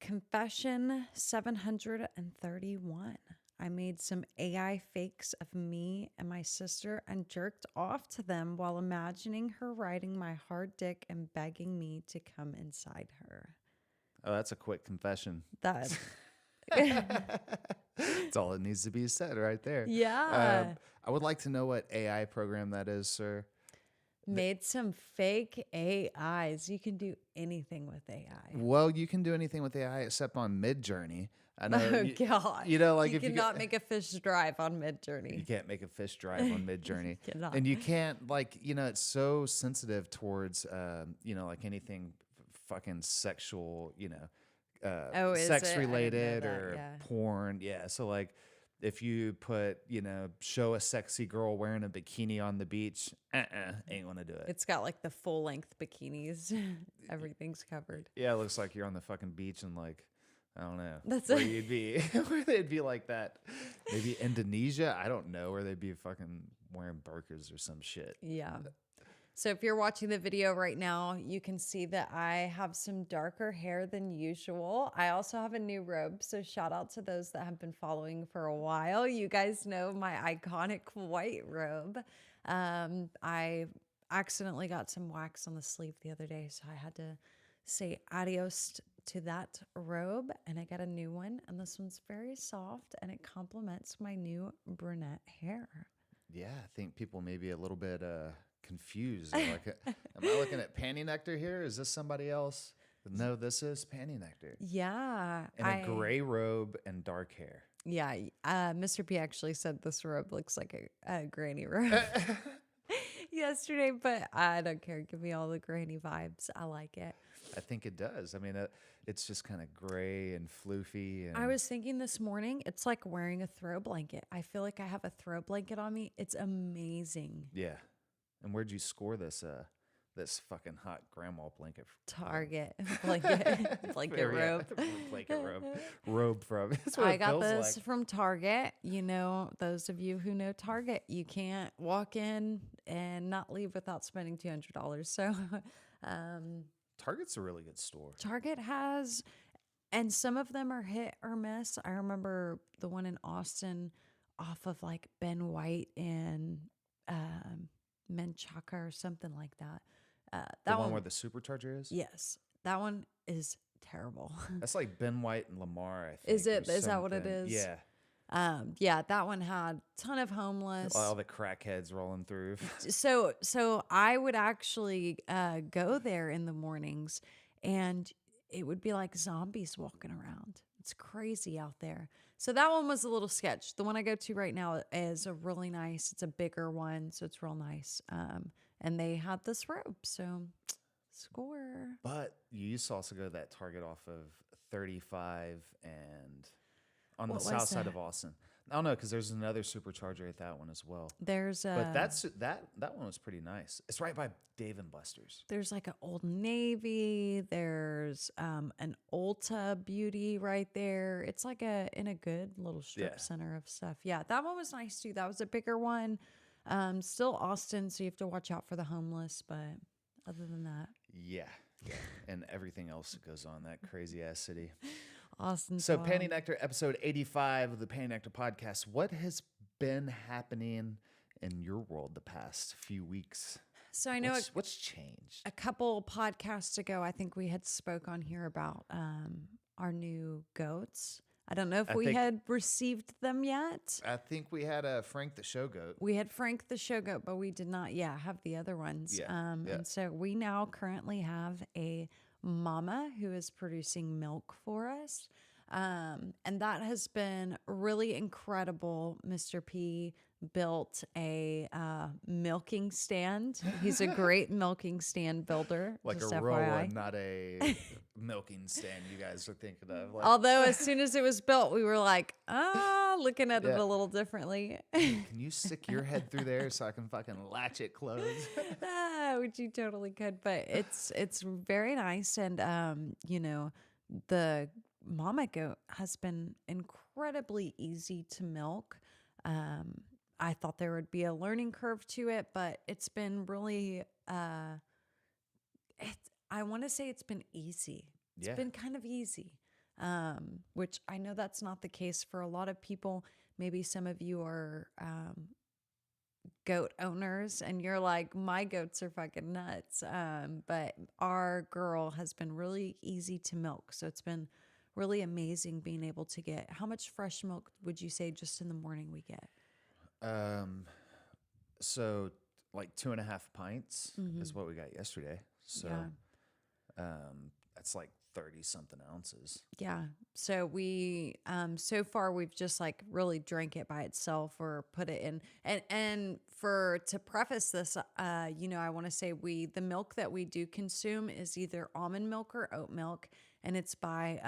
Confession 731. I made some AI fakes of me and my sister and jerked off to them while imagining her riding my hard dick and begging me to come inside her. Oh, that's a quick confession. That, That's all that needs to be said right there. yeah. I would like to know what AI program that is, sir. Made some fake AIs. You can do anything with AI. Well, you can do anything with AI except on Midjourney. I know. Oh, God. You know, like You if you cannot make a fish drive on Midjourney. you can't make a fish drive on Midjourney, Cannot. and you can't it's so sensitive towards like anything fucking sexual, Oh, is sex it? I didn't know related that, or yeah. porn. Yeah, so like if you put show a sexy girl wearing a bikini on the beach, ain't gonna do it. It's got like the full length bikinis. Everything's covered. Yeah, it looks like you're on the fucking beach and like, I don't know. That's where you'd be where they'd be like that. Maybe Indonesia. I don't know, where they'd be fucking wearing burqas or some shit. Yeah. So if you're watching the video right now, you can see that I have some darker hair than usual. I also have a new robe. So shout out to those that have been following for a while. You guys know my iconic white robe. I accidentally got some wax on the sleeve the other day, so I had to say adios to that robe, and I got a new one, and this one's very soft and it complements my new brunette hair. Yeah, I think people may be a little bit confused. They're like, am I looking at Panty Nectar here? Is this somebody else? No, this is Panty Nectar. Yeah. In a gray robe and dark hair. Yeah. Mr. P actually said this robe looks like a granny robe yesterday, but I don't care. Give me all the granny vibes. I like it. I think it does. I mean, it's just kind of gray and floofy. And I was thinking this morning, it's like wearing a throw blanket. I feel like I have a throw blanket on me. It's amazing. Yeah. And where'd you score this fucking hot grandma blanket? Target blanket robe. Blanket robe from. That's what I it got feels this like. from Target. You know, those of you who know Target, you can't walk in and not leave without spending $200. So, Target's a really good store. Target has, and some of them are hit or miss. I remember the one in Austin off of like Ben White and Menchaca or something like that. The one where the supercharger is? Yes, that one is terrible. That's like Ben White and Lamar, I think. Is it? Is that what it is? Yeah. Yeah, that one had a ton of homeless. All the crackheads rolling through. So I would actually go there in the mornings, and it would be like zombies walking around. It's crazy out there. So that one was a little sketch. The one I go to right now is a really nice. It's a bigger one, so it's real nice. And they had this robe, so score. But you used to also go to that Target off of 35 and on What the was south side that? of Austin. I don't know, because there's another supercharger at that one as well. There's But that one was pretty nice. It's right by Dave and Buster's. There's like an Old Navy. There's an Ulta Beauty right there. It's like in a good little strip center of stuff. Yeah, that one was nice too. That was a bigger one. Still Austin, so you have to watch out for the homeless. But other than that, Yeah. And everything else that goes on that crazy ass city. Austin. So Panty Nectar, episode 85 of the Panty Nectar podcast. What has been happening in your world the past few weeks? So I know What's changed? a couple podcasts ago, I think we had spoke on here about our new goats. I don't know if we had received them yet. I think we had Frank the Show Goat. We had Frank the Show Goat, but we did not, have the other ones. And so we now currently have a mama who is producing milk for us. And that has been really incredible. Mr. P built a milking stand. He's a great milking stand builder. Like just a FYI. roll, not a milking stand you guys are thinking of. Like, Although as soon as it was built, we were like, looking at it a little differently. can you stick your head through there so I can fucking latch it closed? Which you totally could, but it's very nice. And, the mama goat has been incredibly easy to milk. I thought there would be a learning curve to it, but it's been really, I want to say it's been easy. It's been kind of easy. which I know that's not the case for a lot of people. Maybe some of you are goat owners and you're like, my goats are fucking nuts. But our girl has been really easy to milk. So it's been really amazing being able to get, how much fresh milk would you say just in the morning we get? So like 2.5 pints is Mm-hmm. what we got yesterday. So Yeah. that's like 30 something ounces. Yeah. So we so far we've just like really drank it by itself or put it in, and for to preface this, I want to say the milk that we do consume is either almond milk or oat milk, and it's by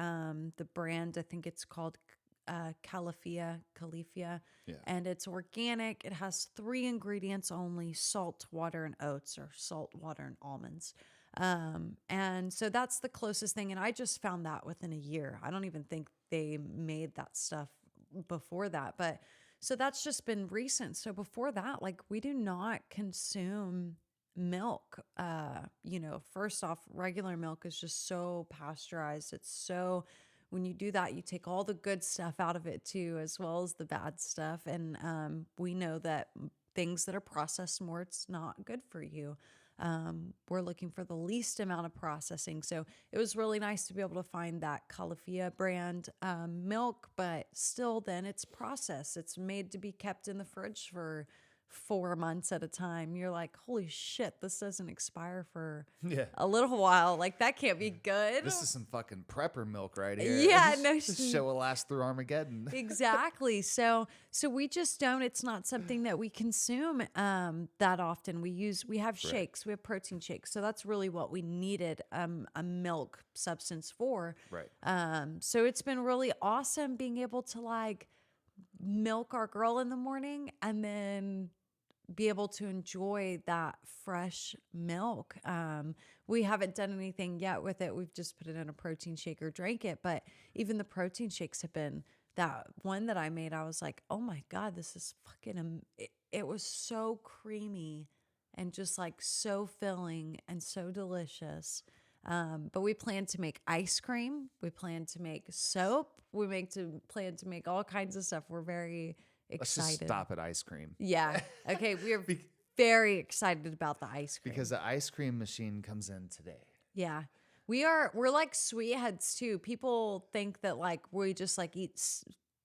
the brand, I think it's called Califia, Yeah. and it's organic. It has 3 ingredients only: salt, water, and oats, or salt, water, and almonds. And so that's the closest thing. And I just found that within a year. I don't even think they made that stuff before that. But so that's just been recent. So before that, like we do not consume milk. First off, regular milk is just so pasteurized. It's so, when you do that, you take all the good stuff out of it too, as well as the bad stuff. And we know that things that are processed more, it's not good for you. We're looking for the least amount of processing. So it was really nice to be able to find that Califia brand milk, but still then it's processed. It's made to be kept in the fridge for 4 months at a time. You're like, holy shit, this doesn't expire for Yeah. a little while. Like that can't be good. This is some fucking prepper milk right here. Yeah, no, This show will last through Armageddon. exactly. So we just don't, it's not something that we consume that often. We have shakes, we have protein shakes. So that's really what we needed a milk substance for. Right. So it's been really awesome being able to like milk our girl in the morning and then be able to enjoy that fresh milk. We haven't done anything yet with it. We've just put it in a protein shake or drank it. But even the protein shakes have been, that one that I made, I was like, oh my God, this is fucking, it was so creamy and just like so filling and so delicious. But we plan to make ice cream. We plan to make soap. Plan to make all kinds of stuff. We're very Let's excited. just stop at ice cream. Yeah. Okay. We're very excited about the ice cream. Because the ice cream machine comes in today. Yeah. We're like sweetheads too. People think that like we just like eat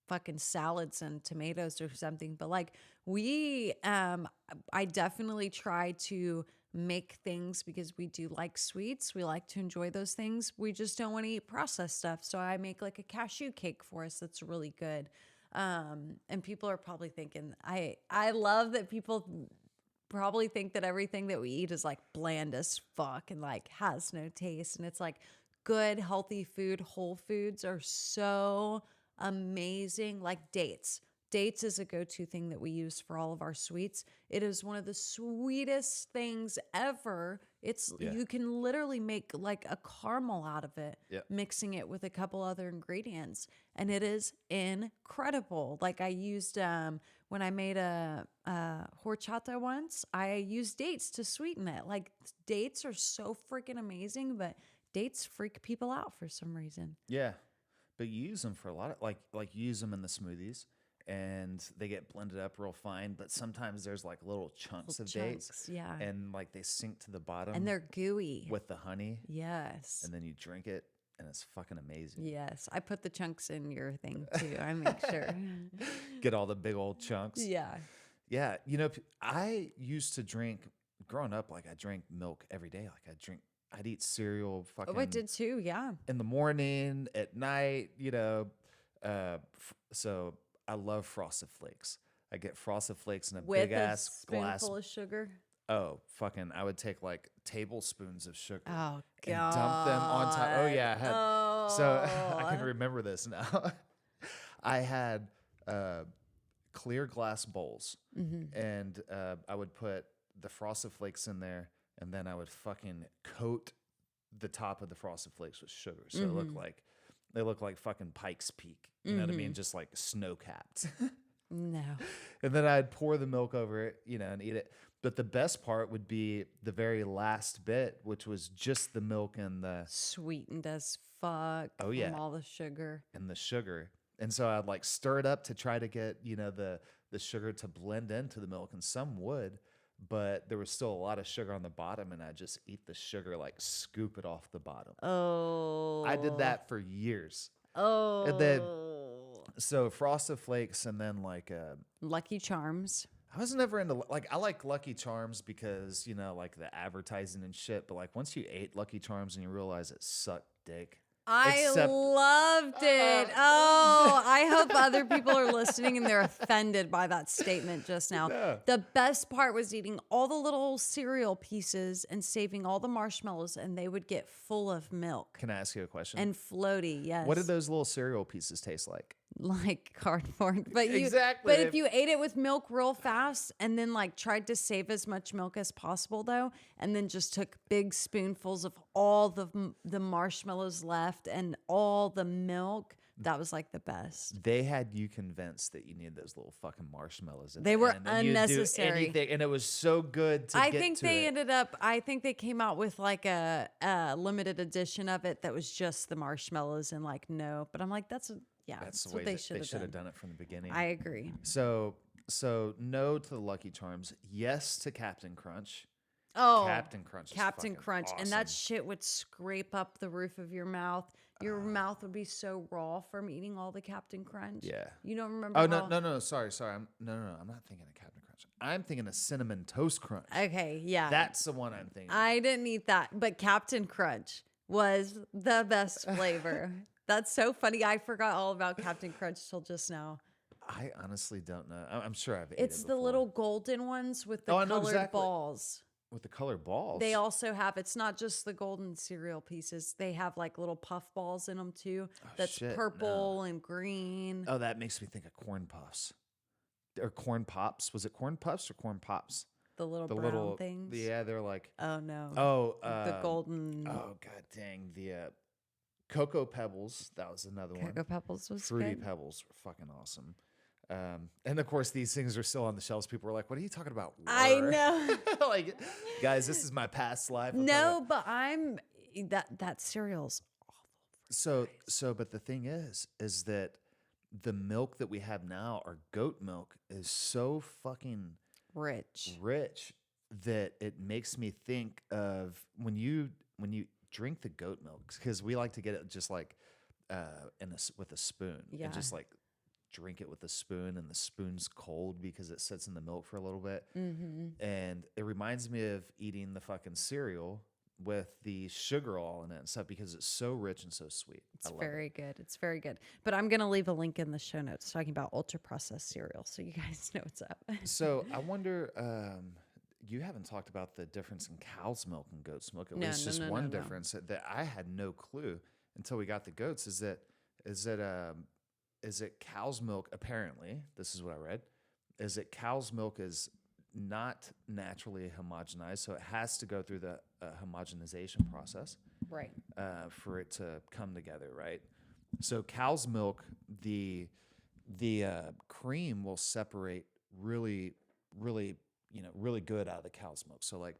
fucking salads and tomatoes or something, but like I definitely try to make things because we do like sweets. We like to enjoy those things. We just don't want to eat processed stuff. So I make like a cashew cake for us that's really good. And people are probably thinking, I love that people probably think that everything that we eat is like bland as fuck and like has no taste. And it's like good, healthy food. Whole foods are so amazing. Like dates. Dates is a go-to thing that we use for all of our sweets. It is one of the sweetest things ever. You can literally make like a caramel out of it, mixing it with a couple other ingredients, and it is incredible. Like I used when I made a horchata once, I used dates to sweeten it. Like dates are so freaking amazing, but dates freak people out for some reason. Yeah. But you use them for a lot of like you use them in the smoothies and they get blended up real fine, but sometimes there's like little chunks of dates. Yeah. And like they sink to the bottom. And they're gooey. With the honey. Yes. And then you drink it and it's fucking amazing. Yes. I put the chunks in your thing too. I make sure. Get all the big old chunks. Yeah. Yeah. I used to drink growing up, like I drank milk every day. Like I'd eat cereal fucking. Oh, I did too. Yeah. In the morning, at night, so I love Frosted Flakes. I get Frosted Flakes in a with big ass glass. full of sugar. Oh, fucking! I would take like tablespoons of sugar. Oh God. And dump them on top. Oh yeah, so I can remember this now. I had clear glass bowls, and I would put the Frosted Flakes in there, and then I would fucking coat the top of the Frosted Flakes with sugar, so they look like fucking Pikes Peak. You know what I mean? Just like snow capped. No. And then I'd pour the milk over it, and eat it. But the best part would be the very last bit, which was just the milk and the Sweetened as fuck Oh, yeah. from all the sugar. And the sugar. And so I'd like stir it up to try to get, the sugar to blend into the milk, and some would, but there was still a lot of sugar on the bottom, and I just eat the sugar, like scoop it off the bottom. Oh. I did that for years. Oh. And then, so Frosted Flakes, and then like Lucky Charms. I was never into, like, I like Lucky Charms because, like the advertising and shit, but like once you ate Lucky Charms and you realize it sucked dick. I loved it. Oh, I hope other people are listening and they're offended by that statement just now. Yeah. The best part was eating all the little cereal pieces and saving all the marshmallows, and they would get full of milk. Can I ask you a question? And floaty, yes. What did those little cereal pieces taste like? Like cardboard. But Exactly. But if you ate it with milk real fast and then like tried to save as much milk as possible though, and then just took big spoonfuls of all the marshmallows left and all the milk, that was like the best. They had you convinced that you needed those little fucking marshmallows. They were and you'd do unnecessary. anything, and it was so good to I get think to they it. ended up, I think they came out with like a limited edition of it that was just the marshmallows and like no. But I'm like, that's That's the what way they that should they should have done. done it from the beginning. I agree. So no to the Lucky Charms, yes to Captain Crunch. Oh, Captain Crunch. Captain is fucking Crunch. awesome. And that shit would scrape up the roof of your mouth. Your mouth would be so raw from eating all the Captain Crunch. Yeah. You don't remember? Oh how- no! Sorry. I'm not thinking of Captain Crunch. I'm thinking of Cinnamon Toast Crunch. Okay, yeah. That's the one I'm thinking. I didn't eat that, but Captain Crunch was the best flavor. That's so funny. I forgot all about Captain Crunch till just now. I honestly don't know. I'm sure I've. It's ate it the before. little golden ones with the Oh, I know colored exactly. balls. With the colored balls. They also have, it's not just the golden cereal pieces. They have like little puff balls in them too. That's shit, purple and green. Oh, that makes me think of Corn Puffs. Or Corn Pops. Was it Corn Puffs or Corn Pops? The little The brown little things. Yeah, they're like. Oh no. Oh, the golden Oh god dang, the Cocoa Pebbles. That was another one. Cocoa Pebbles was Fruity good. Pebbles were fucking awesome. And of course, these things are still on the shelves. People are like, "What are you talking about?" I War?" know. Like, guys, this is my past life. No, but I'm that cereal's awful. But the thing is that the milk that we have now, our goat milk, is so fucking Rich. that it makes me think of when you drink the goat milk, because we like to get it just like with a spoon, Yeah. and just like drink it with a spoon, and the spoon's cold because it sits in the milk for a little bit. Mm-hmm. And it reminds me of eating the fucking cereal with the sugar all in it and stuff, because it's so rich and so sweet. It's I love very it. good. It's very good. But I'm going to leave a link in the show notes talking about ultra processed cereal so you guys know what's up. So I wonder, you haven't talked about the difference in cow's milk and goat's milk. At least just one difference that I had no clue until we got the goats. Is it cow's milk? Apparently, this is what I read. Is it cow's milk is not naturally homogenized, so it has to go through the homogenization process, Right. for it to come together, right? So cow's milk, the cream will separate really, really, really good out of the cow's milk. So like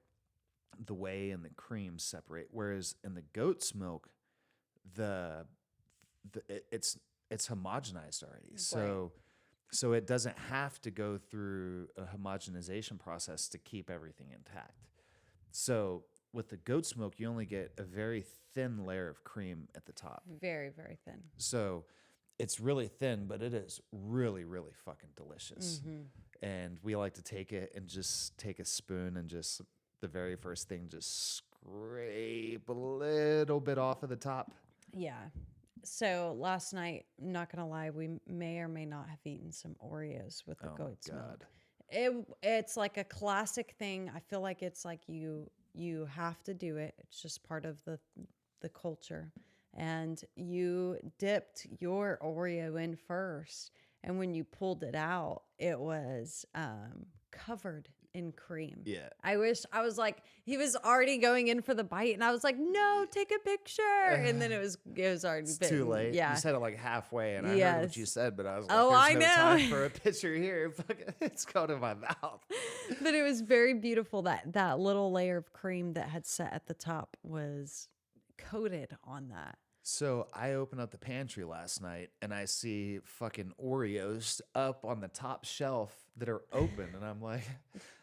the whey and the cream separate, whereas in the goat's milk, it's homogenized already. So it doesn't have to go through a homogenization process to keep everything intact. So with the goat's milk, you only get a very thin layer of cream at the top. Very, very thin. So it's really thin, but it is really, really fucking delicious. Mm-hmm. And we like to take it and just take a spoon and just the very first thing, just scrape a little bit off of the top. Yeah. So last night, not going to lie, we may or may not have eaten some Oreos with the goat's milk. It's like a classic thing. I feel like it's like you have to do it. It's just part of the culture. And you dipped your Oreo in first. And when you pulled it out, it was covered in cream. Yeah. I was like, he was already going in for the bite, and I was like, no, take a picture. And then it was already It's bitten. too late. Yeah. You said it like halfway, and I heard Yes. what you said, but I was like, Oh, there's I no know. time for a picture here. It's going in my mouth. But it was very beautiful. That little layer of cream that had set at the top was coated on that. So I open up the pantry last night and I see fucking Oreos up on the top shelf that are open. And I'm like,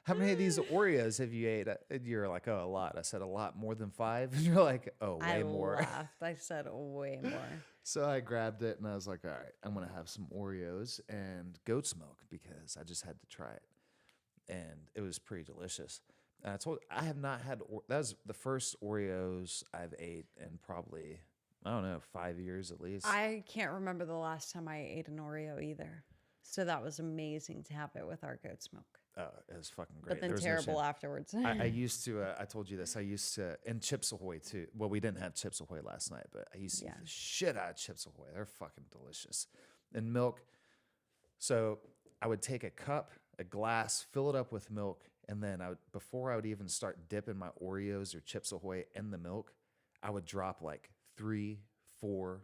how many of these Oreos have you ate? And you're like, oh, a lot. I said, a lot more than 5. And you're like, oh, way I more. laughed. I said way more. So I grabbed it and I was like, all right, I'm going to have some Oreos and goat's milk because I just had to try it. And it was pretty delicious. And I have not had, that was the first Oreos I've ate in probably, I don't know, 5 years at least. I can't remember the last time I ate an Oreo either. So that was amazing to have it with our goat's milk. Oh, it was fucking great. But then terrible afterwards. I used to, I told you this, I used to, and Chips Ahoy too. Well, we didn't have Chips Ahoy last night, but I used to eat the shit out of Chips Ahoy. They're fucking delicious. And milk. So I would take a cup, a glass, fill it up with milk, and then before I would even start dipping my Oreos or Chips Ahoy in the milk, I would drop like 3, 4,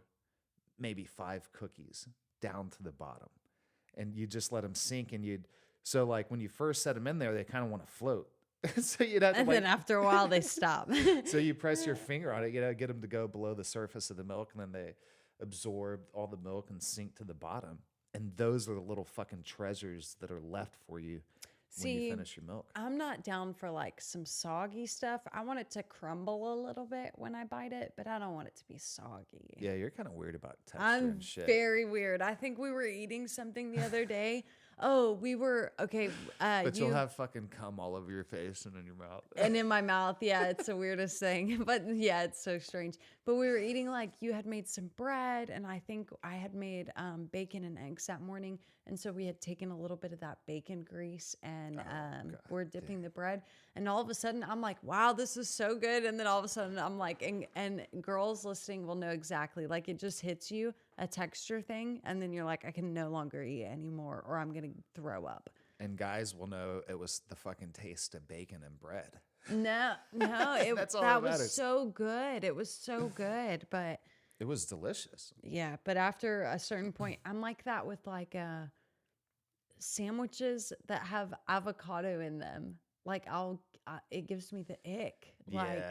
maybe 5 cookies down to the bottom. And you just let them sink and so like when you first set them in there, they kind of want to float. So you'd have to then after a while they stop. So you press your finger on it, get them to go below the surface of the milk and then they absorb all the milk and sink to the bottom. And those are the little fucking treasures that are left for you when you finish your milk. I'm not down for like some soggy stuff. I want it to crumble a little bit when I bite it, but I don't want it to be soggy. Yeah, you're kind of weird about texture I'm and shit. very weird. I think we were eating something the other day. Okay. But you'll have fucking cum all over your face and in your mouth. And in my mouth. Yeah, it's the weirdest thing. But yeah, it's so strange. But we were eating like you had made some bread and I think I had made bacon and eggs that morning. And so we had taken a little bit of that bacon grease and we're dipping the bread. And all of a sudden I'm like, wow, this is so good. And then all of a sudden I'm like, and girls listening will know exactly. Like it just hits you, a texture thing. And then you're like, I can no longer eat anymore or I'm going to throw up. And guys will know it was the fucking taste of bacon and bread. No, that was so good. It was so good, but it was delicious. Yeah, but after a certain point, I'm like that with like sandwiches that have avocado in them. Like it gives me the ick. Like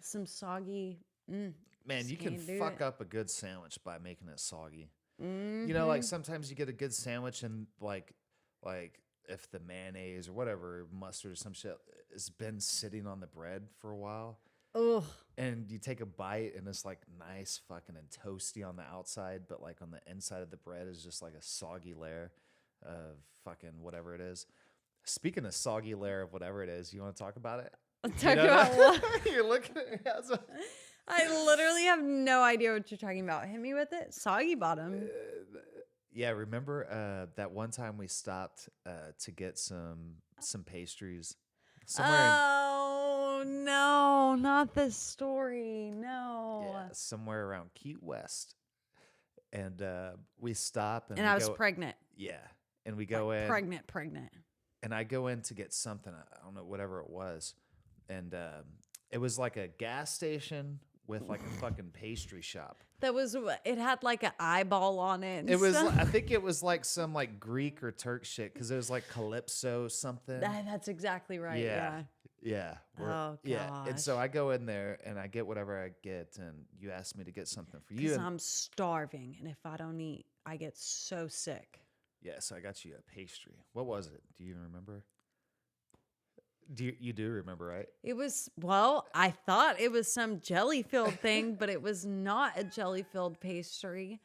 some soggy. Man, you can fuck up a good sandwich by making it soggy. Mm-hmm. You know, like sometimes you get a good sandwich and like if the mayonnaise or whatever, mustard or some shit has been sitting on the bread for a while. Ugh. And you take a bite and it's like nice fucking and toasty on the outside, but like on the inside of the bread is just like a soggy layer of fucking whatever it is. Speaking of soggy layer of whatever it is, you want to talk about it? Talk about what? You're looking at me. I literally have no idea what you're talking about. Hit me with it. Soggy bottom. Yeah, remember that one time we stopped to get some pastries somewhere no, not this story. No. Yeah, somewhere around Key West. And we stop and I was pregnant. Yeah. And we go in. Pregnant. And I go in to get something, I don't know, whatever it was. And it was like a gas station with like a fucking pastry shop. It had like an eyeball on it. It was, I think it was like some like Greek or Turk shit because it was like Calypso something. That's exactly right. Yeah. Oh, gosh. Yeah. And so I go in there and I get whatever I get. And you asked me to get something for you. Because I'm starving. And if I don't eat, I get so sick. Yeah. So I got you a pastry. What was it? Do you even remember? You do remember, right? It was, I thought it was some jelly-filled thing, but it was not a jelly-filled pastry.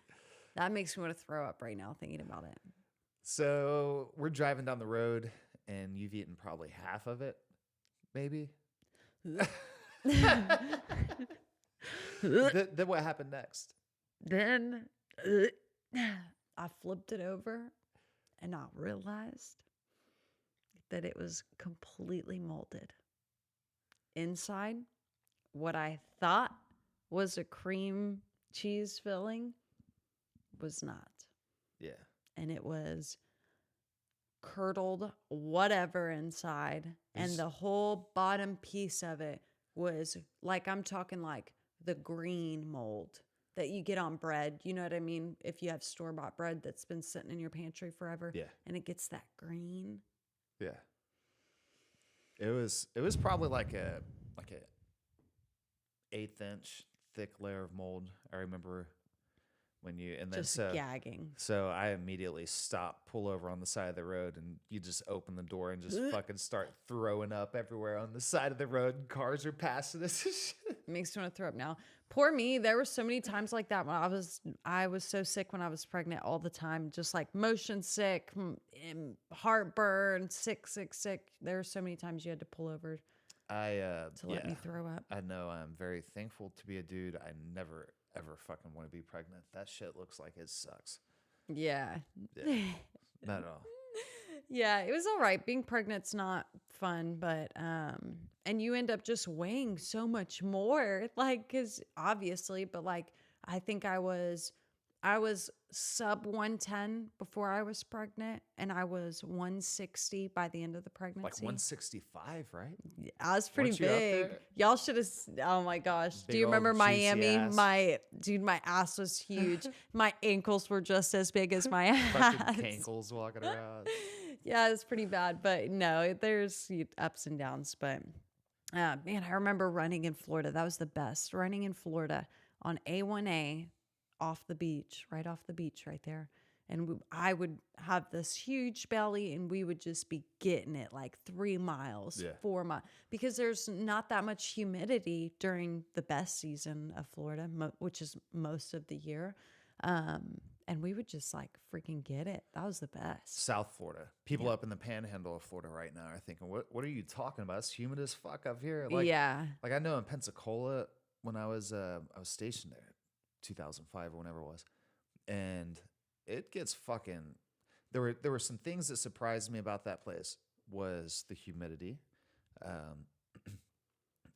That makes me want to throw up right now thinking about it. So we're driving down the road, and you've eaten probably half of it, maybe. Then what happened next? Then I flipped it over, and I realized that it was completely molded. Inside, what I thought was a cream cheese filling was not. Yeah. And it was curdled whatever inside. And the whole bottom piece of it was like, I'm talking like the green mold that you get on bread. You know what I mean? If you have store-bought bread that's been sitting in your pantry forever. Yeah. And it gets that green. Yeah. It was probably like a 1/8 inch thick layer of mold. I remember when you and then Just gagging. so I immediately stop, pull over on the side of the road, and you just open the door and just fucking start throwing up everywhere on the side of the road. And cars are passing us. And shit. Makes me want to throw up now. Poor me. There were so many times like that when I was so sick when I was pregnant all the time, just like motion sick, heartburn, sick. There were so many times you had to pull over to let me throw up. I know. I'm very thankful to be a dude. I never ever fucking want to be pregnant. That shit looks like it sucks. Yeah. Not at all. Yeah, it was all right. Being pregnant's not fun, but and you end up just weighing so much more, like, because obviously, but like I think I was sub 110 before I was pregnant, and I was 160 by the end of the pregnancy. Like 165, right? I was pretty Weren't you up big. there? Y'all should have. Oh my gosh! Big Do you old remember juicy Miami? ass. My ass was huge. My ankles were just as big as my Fucking ass. cankles walking around. Yeah, it's pretty bad, but no, there's ups and downs. But man, I remember running in Florida. That was the best. Running in Florida on A1A off the beach, right off the beach, right there. And I would have this huge belly, and we would just be getting it like 3 miles, 4 miles, because there's not that much humidity during the best season of Florida, which is most of the year. And we would just like freaking get it. That was the best. South Florida. People up in the panhandle of Florida right now are thinking, what are you talking about? It's humid as fuck up here. Like, Yeah. Like I know in Pensacola when I was stationed there, 2005 or whenever it was, and it gets fucking. There were some things that surprised me about that place was the humidity.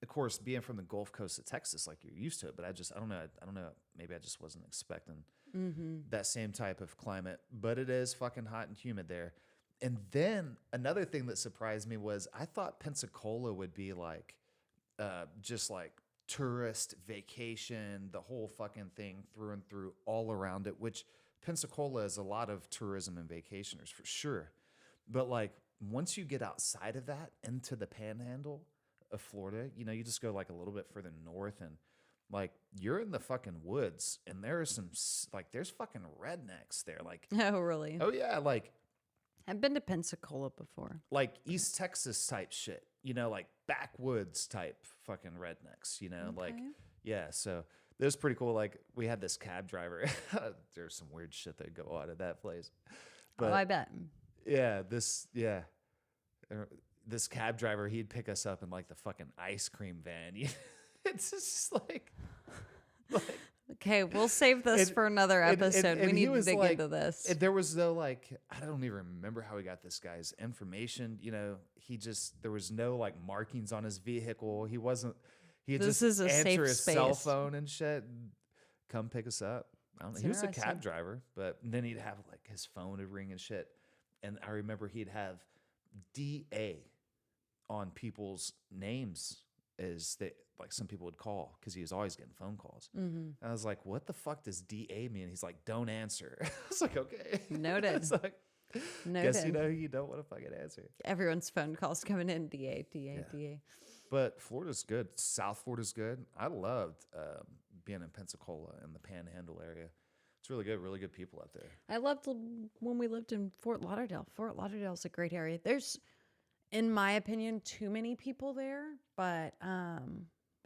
Of course, being from the Gulf Coast of Texas, like you're used to it, but I don't know. Maybe I just wasn't expecting that same type of climate. But it is fucking hot and humid there. And then another thing that surprised me was I thought Pensacola would be like, just like tourist vacation, the whole fucking thing through and through, all around it. Which Pensacola is a lot of tourism and vacationers for sure. But like once you get outside of that into the panhandle of Florida, you know, you just go like a little bit further north and like you're in the fucking woods and there are some like there's fucking rednecks there. Like, Oh, really? oh yeah, like I've been to Pensacola before. like East Texas type shit, you know, like backwoods type fucking rednecks, you know, like, yeah. So it was pretty cool. Like we had this cab driver. There's some weird shit that go on at that place. But I bet. yeah, this cab driver, he'd pick us up in like the fucking ice cream van. It's just like Okay, we'll save this for another episode. We need to dig into this. There was no like, I don't even remember how he got this guy's information. You know, there was no like markings on his vehicle. He This just is a safe answer his cell space. phone and shit. And come pick us up. I don't know. He was a cab driver, but then he'd have like his phone would ring and shit. And I remember he'd have DA on people's names as they like some people would call because he was always getting phone calls. And I was like, what the fuck does DA mean? He's like, don't answer. I was like, okay. Noted. It's like, Noted. guess you know you don't want to fucking answer. Everyone's phone calls coming in. DA. But Florida's good. South Florida's good. I loved being in Pensacola and the Panhandle area. It's really good. Really good people out there. I loved when we lived in Fort Lauderdale. Fort Lauderdale's a great area. There's, in my opinion, too many people there, but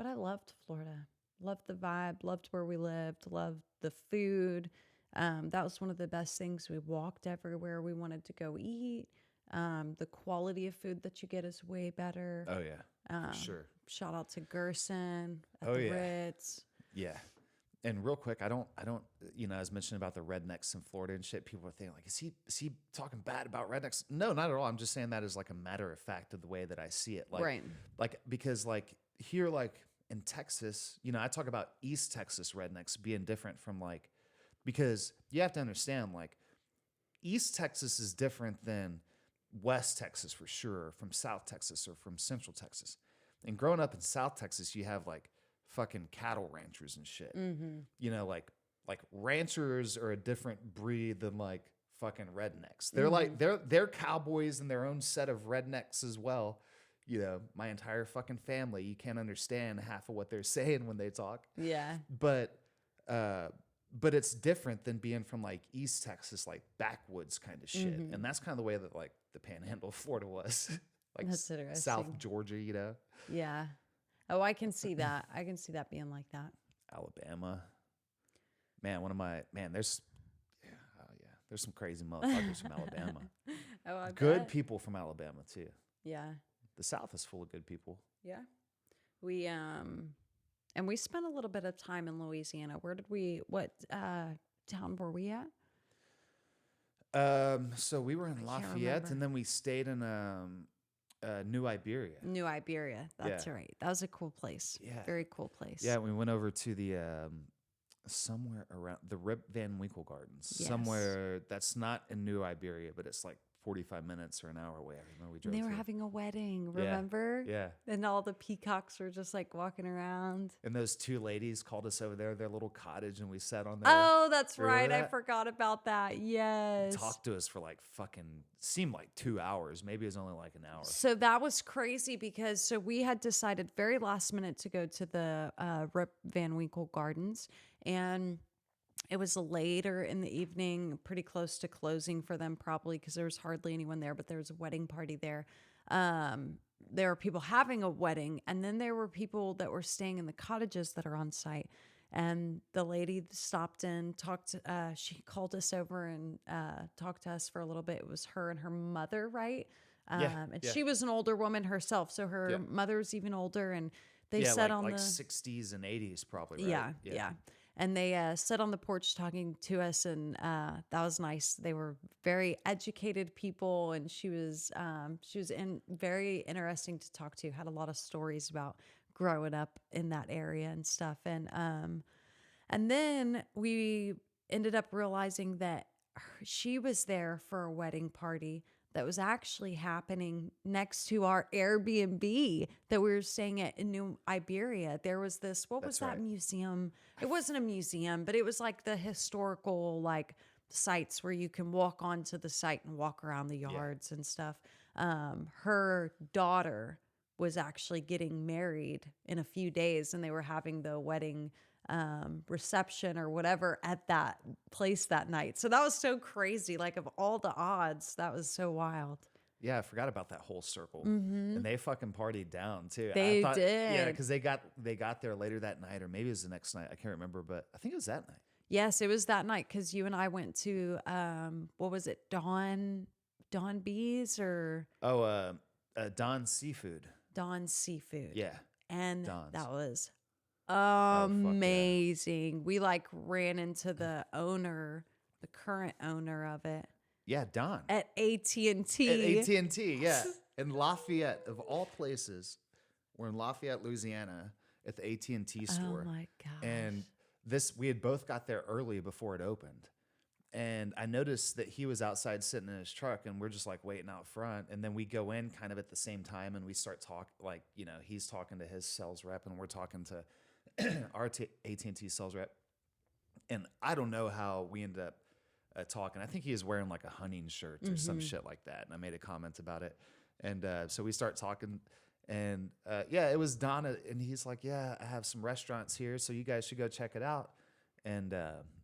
I loved Florida. Loved the vibe. Loved where we lived. Loved the food. That was one of the best things. We walked everywhere we wanted to go eat. The quality of food that you get is way better. Oh yeah, for sure. Shout out to Gerson at Oh, the yeah. Ritz. Yeah. And real quick, I don't, you know, as mentioned about the rednecks in Florida and shit, people are thinking like, is he talking bad about rednecks? No, not at all. I'm just saying that as like a matter of fact of the way that I see it. Like, Right. Like, because like here, like in Texas, you know, I talk about East Texas rednecks being different from like, because you have to understand like East Texas is different than West Texas for sure, from South Texas or from Central Texas. And growing up in South Texas, you have like fucking cattle ranchers and shit. You know, like ranchers are a different breed than like fucking rednecks. They're like they're cowboys in their own set of rednecks as well. you know, my entire fucking family. You can't understand half of what they're saying when they talk. Yeah. But it's different than being from like East Texas, like backwoods kind of shit. And that's kind of the way that like the Panhandle of Florida was, like That's interesting. South Georgia, you know, Yeah. Oh, I can see that. I can see that being like that. Alabama. Man, there's there's some crazy motherfuckers from Alabama. Oh, I Good bet. people from Alabama too. Yeah. The South is full of good people. Yeah. We and we spent a little bit of time in Louisiana. What town were we at? So we were in Lafayette, remember. and then we stayed in New Iberia. New Iberia. That's right. That was a cool place. Yeah. Very cool place. Yeah, we went over to the somewhere around the Rip Van Winkle Gardens. Yes. Somewhere that's not in New Iberia, but it's like 45 minutes or an hour away. I remember we drove. And they were through. having a wedding, Yeah. remember? Yeah. And all the peacocks were just like walking around. And those two ladies called us over there, their little cottage, and we sat on there. Oh, that's Remember right. I that? forgot about that. Yes. Talked to us for like seemed like 2 hours. Maybe it was only like an hour. So that was crazy because we had decided very last minute to go to the Rip Van Winkle Gardens, and it was later in the evening, pretty close to closing for them probably because there was hardly anyone there, but there was a wedding party there. There were people having a wedding, and then there were people that were staying in the cottages that are on site. And the lady stopped in, she called us over and talked to us for a little bit. It was her and her mother, right? And she was an older woman herself, so her mother was even older. And they sat on like the 60s and 80s probably, right? Yeah. And they sat on the porch talking to us, and that was nice. They were very educated people, and she was very interesting to talk to. Had a lot of stories about growing up in that area and stuff. And then we ended up realizing that she was there for a wedding party that was actually happening next to our Airbnb that we were staying at in New Iberia. There was this, what was that museum? It wasn't a museum, but it was like the historical like sites where you can walk onto the site and walk around the yards and stuff. Her daughter was actually getting married in a few days, and they were having the wedding reception or whatever at that place that night. So that was so crazy. Like, of all the odds, that was so wild. Yeah, I forgot about that whole circle. And they fucking partied down too. They did. Yeah, did. because they got there later that night, or maybe it was the next night. I can't remember, but I think it was that night. Yes, it was that night because you and I went to what was it, Dawn Bees or Don's Seafood. Dawn Seafood. Yeah. And Don's. that was fuck yeah. amazing. We like ran into the current owner of it. Yeah, Don. At AT&T. At AT&T, yeah. In Lafayette, of all places, we're in Lafayette, Louisiana, at the AT&T store. Oh my gosh. And we had both got there early before it opened. And I noticed that he was outside sitting in his truck, and we're just like waiting out front. And then we go in kind of at the same time, and we start talking, like, you know, he's talking to his sales rep, and we're talking to our AT&T sales rep. And I don't know how we ended up talking. I think he was wearing like a hunting shirt or some shit like that. And I made a comment about it. And so we start talking, and it was Donna. And he's like, yeah, I have some restaurants here, so you guys should go check it out. And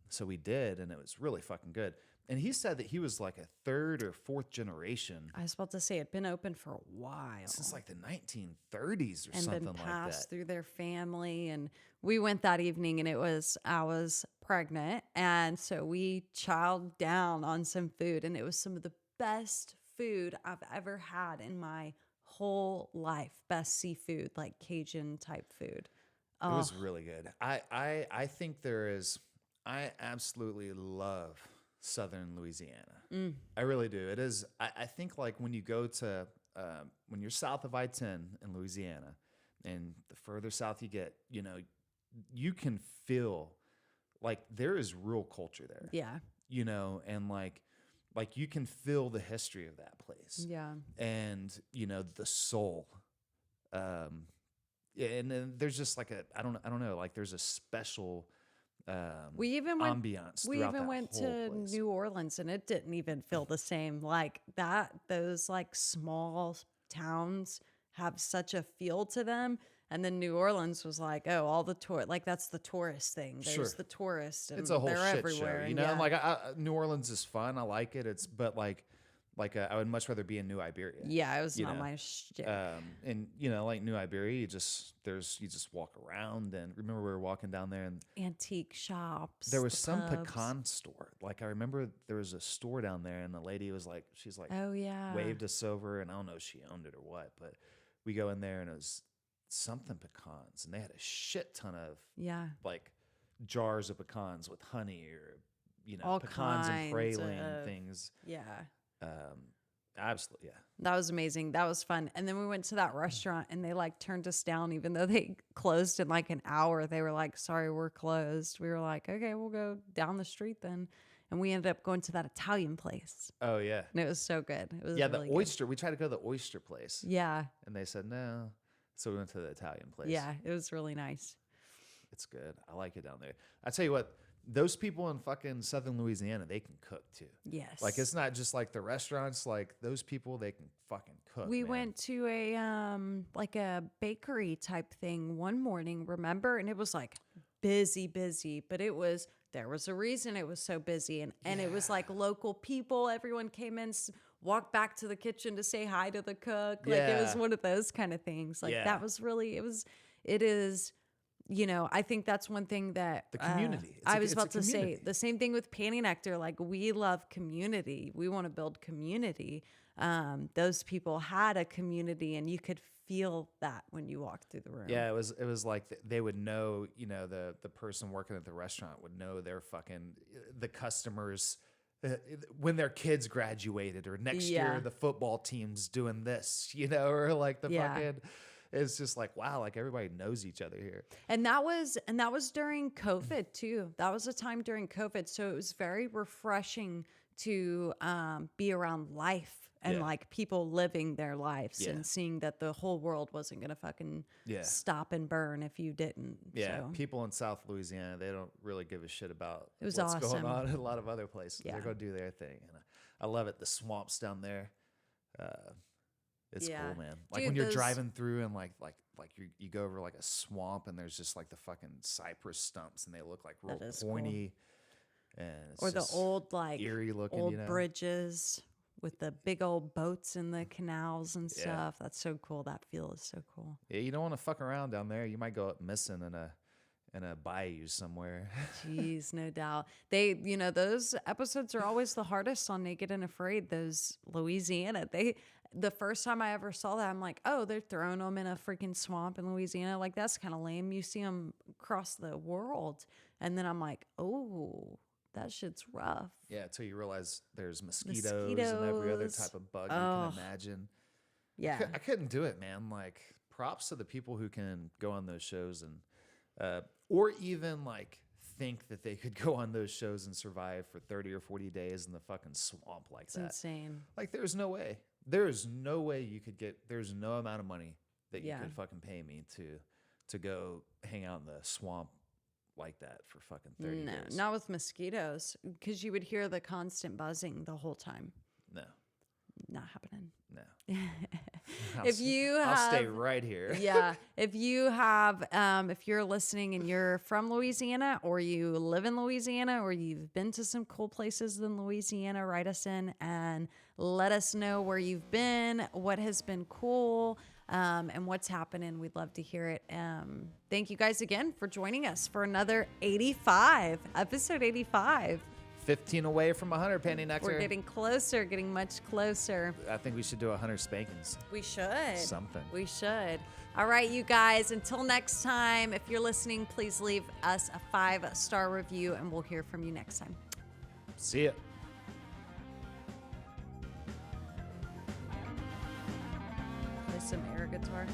so we did, and it was really fucking good. And he said that he was like a third or fourth generation. I was about to say it'd been open for a while. Since like the 1930s or and something been like passed that. through their family. And we went that evening, and I was pregnant. And so we chowed down on some food, and it was some of the best food I've ever had in my whole life. Best seafood, like Cajun type food. It was really good. I think I absolutely love Southern Louisiana. I really do. It is. I think like when you go to when you're south of I-10 in Louisiana, and the further south you get, you know, you can feel like there is real culture there. Yeah. You know, and like you can feel the history of that place. Yeah. And you know, the soul. And then there's just like I don't know, like there's a special we even ambiance. We even went to place. New Orleans, and it didn't even feel the same. Like that, those like small towns have such a feel to them. And then New Orleans was like, oh, all the tour, like that's the tourist thing. There's the tourist, and it's a whole they're shit everywhere. show, you and know. yeah. And like New Orleans is fun. I like it. But I would much rather be in New Iberia. Yeah, it was you not know? my shit. And like New Iberia, you just walk around, and remember we were walking down there, and Antique shops. there was the some pubs. pecan store. Like I remember there was a store down there, and the lady was like, she's like, Oh yeah. waved us over, and I don't know if she owned it or what, but we go in there, and it was something pecans, and they had a shit ton of like jars of pecans with honey, or all pecans and kinds praline of and things. Yeah. Absolutely, yeah. That was amazing. That was fun. And then we went to that restaurant, and they like turned us down, even though they closed in like an hour. They were like, sorry, we're closed. We were like, okay, we'll go down the street then. And we ended up going to that Italian place. Oh yeah. And it was so good. It was Yeah, really the oyster. We tried to go to the oyster place. good. Yeah. And they said no. So we went to the Italian place. Yeah. It was really nice. It's good. I like it down there. I tell you what, those people in fucking Southern Louisiana, they can cook too. Yes. Like it's not just like the restaurants. Like those people, they can fucking cook. We man. went to a like a bakery type thing one morning, remember? And it was like busy, but there was a reason it was so busy. And it was like local people. Everyone came in, walked back to the kitchen to say hi to the cook. Like it was one of those kind of things. Like that was really, it is, I think that's one thing that the community. I was about to say the same thing with Panty Nectar. Like we love community. We want to build community. Those people had a community, and you could feel that when you walked through the room. Yeah, it was like they would know, the person working at the restaurant would know their the customers when their kids graduated, or next year the football team's doing this, or like the fucking. It's just like, wow, like everybody knows each other here. And that was during COVID too. That was a time during COVID. So it was very refreshing to be around life and like people living their lives and seeing that the whole world wasn't going to fucking stop and burn if you didn't. Yeah. So. People in South Louisiana, they don't really give a shit about what's going on in a lot of other places. Yeah. They're going to do their thing. And I love it. The swamps down there. It's cool, man. Like Dude, when you're driving through, and like you go over like a swamp, and there's just like the fucking cypress stumps, and they look like real pointy. Cool. And it's or the old like eerie looking, old bridges with the big old boats in the canals and stuff. That's so cool. That feel is so cool. Yeah, you don't want to fuck around down there. You might go up missing in a bayou somewhere. Jeez, no doubt. They, those episodes are always the hardest on Naked and Afraid. Those Louisiana, the first time I ever saw that, I'm like, oh, they're throwing them in a freaking swamp in Louisiana. Like, that's kind of lame. You see them across the world. And then I'm like, oh, that shit's rough. Yeah, until you realize there's mosquitoes and every other type of bug you can imagine. Yeah. I couldn't do it, man. Like, props to the people who can go on those shows and, or even like think that they could go on those shows and survive for 30 or 40 days in the fucking swamp like that. It's insane. Like, there's no way. There's no way you could there's no amount of money that you could fucking pay me to go hang out in the swamp like that for fucking 30 days. No, not with mosquitoes, because you would hear the constant buzzing the whole time. No. Not happening. No. I'll stay right here. Yeah. If you have, if you're listening and you're from Louisiana, or you live in Louisiana, or you've been to some cool places in Louisiana, write us in and let us know where you've been, what has been cool, and what's happening. We'd love to hear it. Thank you guys again for joining us for another episode 85. 15 away from 100, Panty Nectar. We're getting closer, getting much closer. I think we should do 100 spankings. We should. Something. We should. All right, you guys, until next time, if you're listening, please leave us a 5-star review, and we'll hear from you next time. See ya. Play some air guitar.